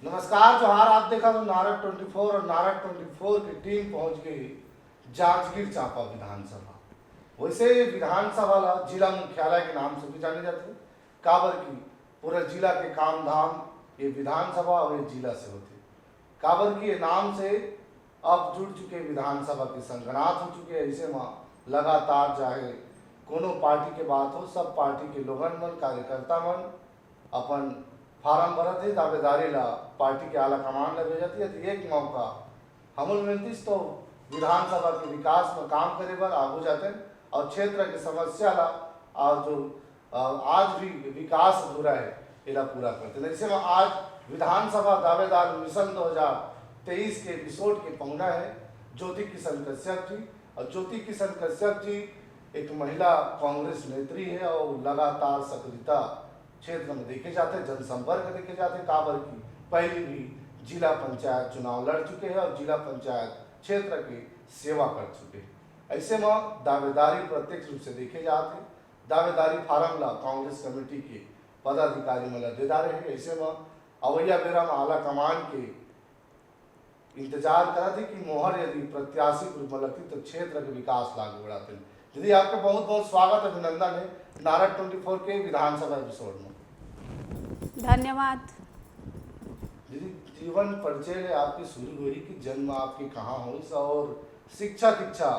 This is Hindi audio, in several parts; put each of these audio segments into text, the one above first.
नमस्कार जोहार। आप देखा तो नारद 24 और नारद 24 की टीम पहुंच गई जांजगीर चांपा विधानसभा। वैसे विधानसभा ला जिला मुख्यालय के नाम से भी जाने जाते हैं। काबर की पूरा जिला के काम धाम ये विधानसभा और ये जिला से होते। काबर की ये नाम से अब जुड़ चुके विधानसभा के संगनाथ हो चुके। ऐसे में लगातार चाहे कोनो पार्टी के बात हो, सब पार्टी के लोगन मन कार्यकर्ता मन अपन फार्म भरत है, दावेदारी ला पार्टी के आला कमान ला भेजती है। तो एक मौका हमल मिलती तो विधानसभा के विकास में काम करे बर आगू जाते हैं और क्षेत्र की समस्या ला और जो आज भी विकास अधूरा है इला पूरा करते हैं। जैसे में आज विधानसभा दावेदार मिशन 2023 के एपिसोड के पहुंचा है ज्योति किशन कश्यप जी। और ज्योति किशन कश्यप जी एक महिला कांग्रेस नेत्री है और लगातार सक्रियता क्षेत्र में देखे जाते हैं, जनसंपर्क देखे जाते हैं। काबर की पहले भी जिला पंचायत चुनाव लड़ चुके हैं और जिला पंचायत क्षेत्र की सेवा कर चुके हैं। ऐसे में दावेदारी प्रत्यक्ष रूप से देखे जाते हैं। दावेदारी फार्म ला कांग्रेस कमेटी के पदाधिकारी में देदारे हैं। ऐसे में अवैया बेरा में आला कमान के इंतजार करा थे कि मोहर यदि प्रत्याशी के रूप में लगती तो क्षेत्र के विकास लागू बढ़ाते हैं। दीदी आपका बहुत बहुत स्वागत अभिनंदन है नारद 24 के विधानसभा एपिसोड में। धन्यवाद। दीदी जीवन परिचय आपकी शुरू हुई कि जन्म आपकी कहाँ हुई और शिक्षा दीक्षा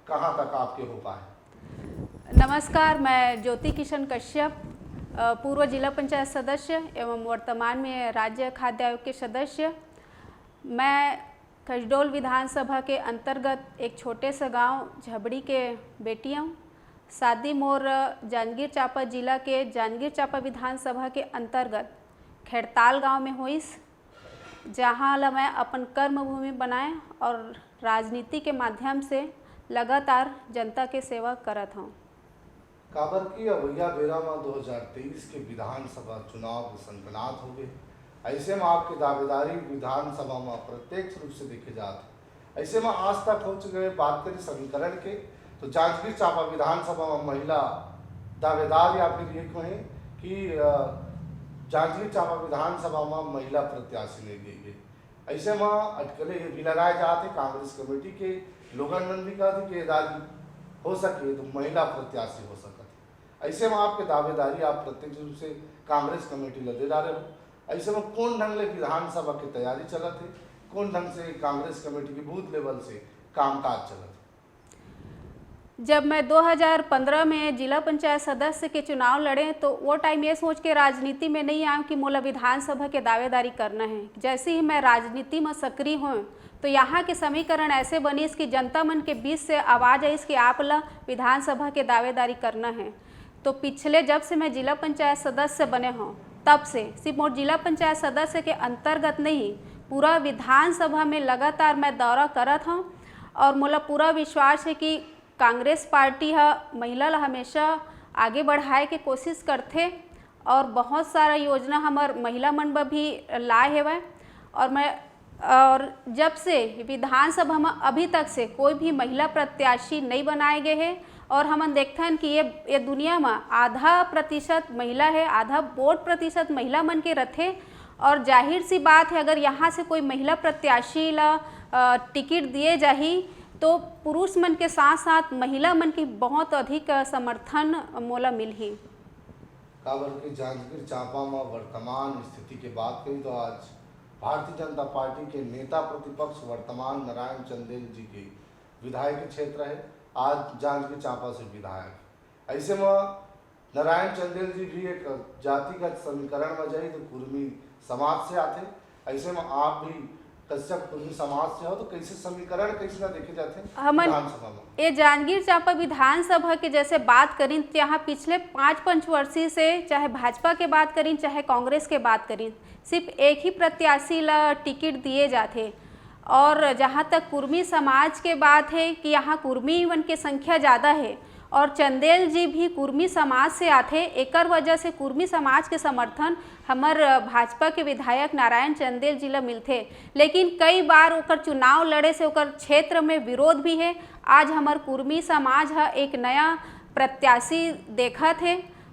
कहाँ तक आपके हो पाए? नमस्कार, मैं ज्योति किशन कश्यप, पूर्व जिला पंचायत सदस्य एवं वर्तमान में राज्य खाद्य आयोग के सदस्य। मैं कसडोल विधानसभा के अंतर्गत एक छोटे से गांव झबड़ी के बेटी हूँ। शादी मोर जांजगीर चांपा जिला के जांजगीर चांपा विधानसभा के अंतर्गत खेड़ताल गांव में हुईस, जहां ला मैं अपन कर्मभूमि बनाए और राजनीति के माध्यम से लगातार जनता के सेवा करत हूँ। काबर की अवैया बेरा में 2023 के विधानसभा चुनाव के संगनाथ हो गए। ऐसे में आपकी दावेदारी विधानसभा में प्रत्यक्ष रूप से देखे जाते। ऐसे में आज तक हो चुके बात करें समीकरण के तो जांजगीर चांपा विधानसभा में महिला दावेदार या फिर ये कहें कि जांजगीर चांपा विधानसभा में महिला प्रत्याशी नहीं दी गई। ऐसे में अटकले ये भी लगाए जाते कांग्रेस कमेटी के लोगन मन भी कहते कि दादी हो सके तो महिला प्रत्याशी हो सकती। ऐसे में आपके दावेदारी आप प्रत्यक्ष रूप से कांग्रेस कमेटी लदे डाले हो। ऐसे में कौन ढंग से विधानसभा की तैयारी चलत है, कौन ढंग से कांग्रेस कमेटी की बूथ लेवल से कामकाज चलत है? जब मैं 2015 में जिला पंचायत सदस्य के चुनाव लड़े तो वो टाइम ये सोच के राजनीति में नहीं आया कि मोला विधानसभा के दावेदारी करना है। जैसे ही मैं राजनीति में सक्रिय हूँ तो यहाँ के समीकरण ऐसे बनी कि जनता मन के बीच से आवाज़ आई कि आप ला विधानसभा के दावेदारी करना है। तो पिछले जब से मैं जिला पंचायत सदस्य बने हों तब से सिर्फ और जिला पंचायत सदस्य के अंतर्गत नहीं पूरा विधानसभा में लगातार मैं दौरा करत हूँ। और मोला पूरा विश्वास है कि कांग्रेस पार्टी महिला ला हमेशा आगे बढ़ाए के कोशिश करते और बहुत सारा योजना हमार महिला मन ब भी लाए हेवै। और जब से विधानसभा में अभी तक से कोई भी महिला प्रत्याशी नहीं बनाए गए हैं। और हम देखते हैं कि ये दुनिया में आधा प्रतिशत महिला है, आधा वोट प्रतिशत महिला मन के रथे। और जाहिर सी बात है अगर यहाँ से कोई महिला प्रत्याशी ला टिकट दिए जाही तो पुरुष मन के साथ साथ महिला मन की बहुत अधिक समर्थन मोला मिलही। काबर के जांजगीर चांपा में वर्तमान स्थिति की बात करी तो आज भारतीय जनता पार्टी के नेता प्रतिपक्ष वर्तमान नारायण चंदेल जी के विधायक क्षेत्र है। आज जांजगीर चांपा से विधायक। ऐसे में नारायण चंदेल जी भी एक जातिगत समीकरण में जाए तो कुर्मी समाज से आते। ऐसे में आप भी कश्यप कुर्मी समाज से हो तो कैसे समीकरण कैसे ना देखे जाते हैं विधानसभा में? ये जांजगीर चांपा विधानसभा के जैसे बात करें तो यहाँ पिछले 5 पंचवर्षीय से चाहे भाजपा के बात करें चाहे कांग्रेस के बात करें सिर्फ एक ही प्रत्याशी ला टिकट दिए जाते। और जहाँ तक कुर्मी समाज के बात है कि यहाँ कुर्मी वन की संख्या ज़्यादा है और चंदेल जी भी कुर्मी समाज से आते। एकर वजह से कुर्मी समाज के समर्थन हमार भाजपा के विधायक नारायण चंदेल जी ला मिलते। लेकिन कई बार ओकर चुनाव लड़े से ओकर क्षेत्र में विरोध भी है। आज हमार कुर्मी समाज एक नया प्रत्याशी देखत है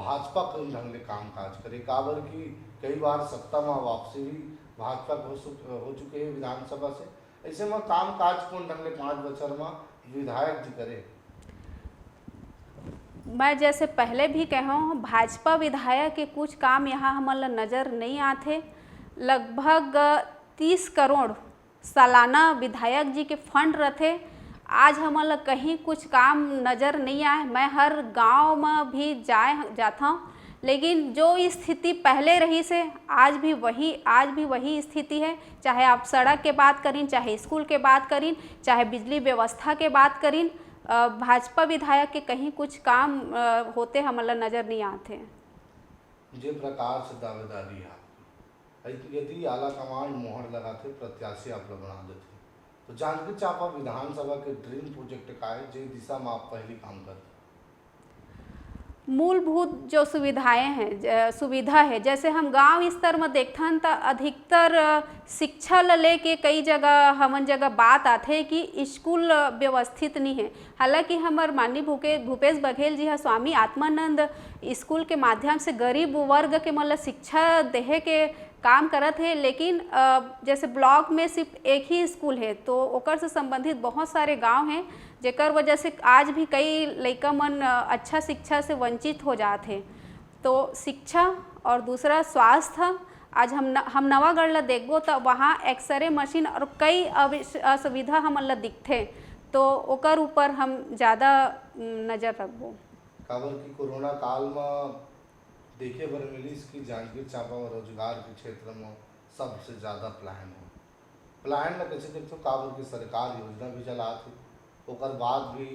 भाजपा कौन ढंग ले काम काज करे, काबर की कई बार सत्ता में वापसी भी भाजपा हो चुके हैं विधानसभा से, ऐसे में काम काज कौन ढंग ले 5 बछर में विधायक जी करे। मैं जैसे पहले भी कहूँ, भाजपा विधायक के कुछ काम यहाँ हमन नज़र नहीं आते। लगभग 30 करोड़ सालाना विधायक जी के फंड रहते, आज हमन कहीं कुछ काम नज़र नहीं आए। मैं हर गांव में भी जाता हूँ, लेकिन जो स्थिति पहले रही से आज भी वही स्थिति है। चाहे आप सड़क के बात करें, चाहे स्कूल के बात करें, चाहे बिजली व्यवस्था के बात करें, भाजपा विधायक के कहीं कुछ काम होते हमला नज़र नहीं आते। जे प्रकार से दावेदारी है, यदि आला कमान मोहर लगाते प्रत्याशी आप लोग बना देते, तो जांजगीर चांपा विधानसभा के ड्रीम प्रोजेक्ट का है जे दिशा में आप पहली काम करते। मूलभूत जो सुविधा है, जैसे हम गांव स्तर में देखथन तो अधिकतर शिक्षा ल लेके कई जगह हमन जगह बात आते कि स्कूल व्यवस्थित नहीं है। हालांकि हमार माननीय भूपेश बघेल जी स्वामी आत्मानंद स्कूल के माध्यम से गरीब वर्ग के मतलब शिक्षा देहे के काम करत है, लेकिन जैसे ब्लॉक में सिर्फ एक ही स्कूल है, तो ओकर से संबंधित बहुत सारे गांव हैं जेकर वजह से आज भी कई लड़का मन अच्छा शिक्षा से वंचित हो जाते हैं। तो शिक्षा और दूसरा स्वास्थ्य, आज हम नवागढ़ ला देखबो तो वहाँ एक्सरे मशीन और कई असुविधा हमन ला दिखते, तो ओकर ऊपर हम ज़्यादा नज़र रखबो। काबर की कोरोना काल में देखे बर मिलिस कि जांजगीर चांपा और रोजगार के क्षेत्र में सबसे ज़्यादा प्लान में कैसे देखते हो, काबर की सरकार योजना भी चलात है, ओकर बाद भी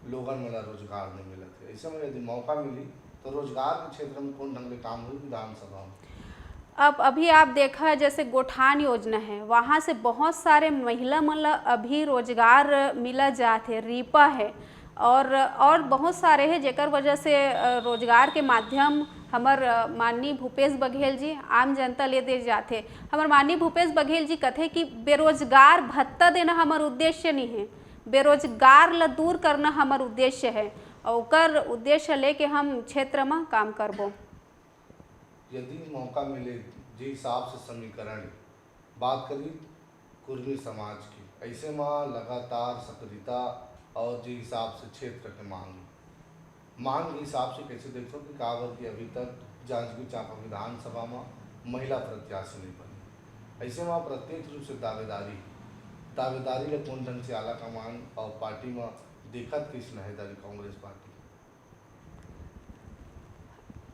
लोगन मला रोजगार नहीं मिलत है। ऐसे में यदि मौका मिली तो रोजगार के क्षेत्र में कौन ढंग ले काम हुई विधानसभा में। अब अभी आप देखा जैसे गोठान योजना है, वहाँ से बहुत सारे महिला मतलब अभी रोजगार मिला जाते, रीपा है और बहुत सारे हैं जेकर वजह से रोजगार के माध्यम हमार माननीय भूपेश बघेल जी आम जनता ले दे जाते। हमार माननीय भूपेश बघेल जी कहते कि बेरोजगार भत्ता देना हमार उद्देश्य नहीं है, बेरोजगार ला दूर करना हमार उद्देश्य है, और ओकर उद्देश्य लेके हम क्षेत्र में काम करबो। यदि मौका मिले जे हिसाब से समीकरण बात करी कुर्मी समाज की, ऐसे में लगातार सक्रियता और जे हिसाब से क्षेत्र के मांग के हिसाब से कैसे देखो कि काबर की अभी तक जांजगीर चांपा विधानसभा में महिला प्रत्याशी नहीं बनी, ऐसे में प्रत्यक्ष रूप से दावेदारी ले कौन ढंग से आला कमान और पार्टी में देखत किस नहेदारी कांग्रेस पार्टी।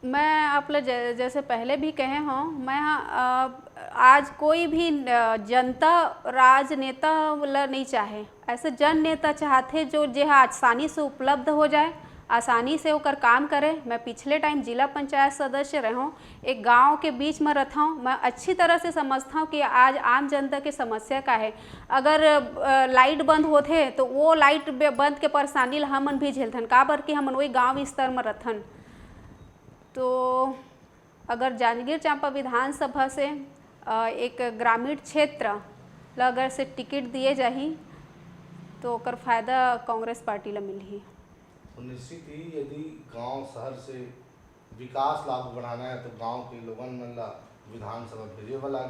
मैं आप जैसे पहले भी कहे हों, मैं आज कोई भी जनता राजनेता वाला नहीं चाहे, ऐसे जन नेता चाहते जो आसानी से उपलब्ध हो जाए, आसानी से होकर काम करे। मैं पिछले टाइम जिला पंचायत सदस्य रहूँ, एक गांव के बीच में रहता हूँ, मैं अच्छी तरह से समझता हूँ कि आज आम जनता की समस्या का है। अगर लाइट बंद होते तो वो लाइट बंद के परेशानी हमन भी झेलथन, काबर कि हमन वही गाँव स्तर में रहथन। तो अगर जांजगीर चांपा विधानसभा से एक ग्रामीण क्षेत्र अगर से टिकट दिए जाही तो ओकर फायदा कांग्रेस पार्टी ला मिलही। तो निश्चित ही यदि गांव शहर से विकास लाभ बढ़ाना है तो गांव के लोगन मन ला विधानसभा भेजे वाला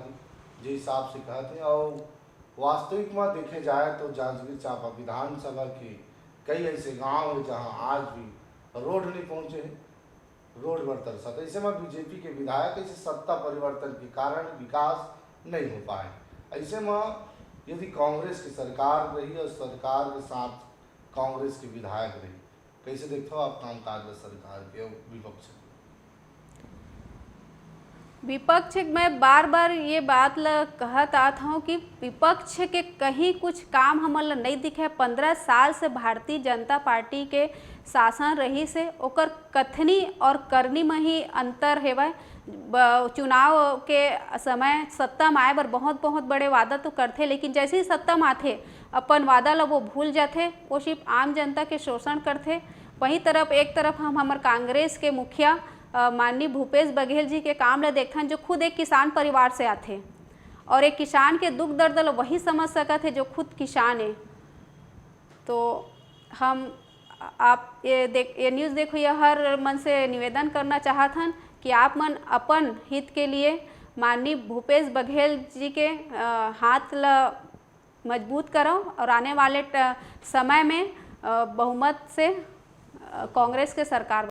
जी हिसाब से कहते हैं। और वास्तविक में देखे जाए तो जांजगीर चांपा विधानसभा के कई ऐसे गांव हैं जहां आज भी रोड नहीं पहुंचे हैं, रोड पर तरसत। ऐसे में बीजेपी के विधायक ऐसे सत्ता परिवर्तन के कारण विकास नहीं हो पाए। ऐसे में यदि कांग्रेस की सरकार रही और सरकार के साथ कांग्रेस के विधायक रही, कैसे देखते हो आप काम काज सरकार के विपक्ष? विपक्ष में बार बार ये बात कहत आता हूँ कि विपक्ष के कहीं कुछ काम हमन नहीं दिखे। 15 साल से भारतीय जनता पार्टी के शासन रही से ओकर कथनी और करनी में ही अंतर हेवै। चुनाव के समय सत्ता में आए बर बहुत बड़े वादा तो करते, लेकिन जैसे ही सत्ता में आते अपन वादा ला वो भूल जाते, वो सिर्फ आम जनता के शोषण करते। वहीं एक तरफ हम हमार कांग्रेस के मुखिया माननीय भूपेश बघेल जी के काम ला देखथन, जो खुद एक किसान परिवार से आते और एक किसान के दुख दर्द ला वही समझ सकत है जो खुद किसान है। तो हम आप ये न्यूज़ देखो, ये हर मन से निवेदन करना चाहत हन कि आप मन अपन हित के लिए माननीय भूपेश बघेल जी के हाथ ल मजबूत करो और आने वाले समय में बहुमत से कांग्रेस के सरकार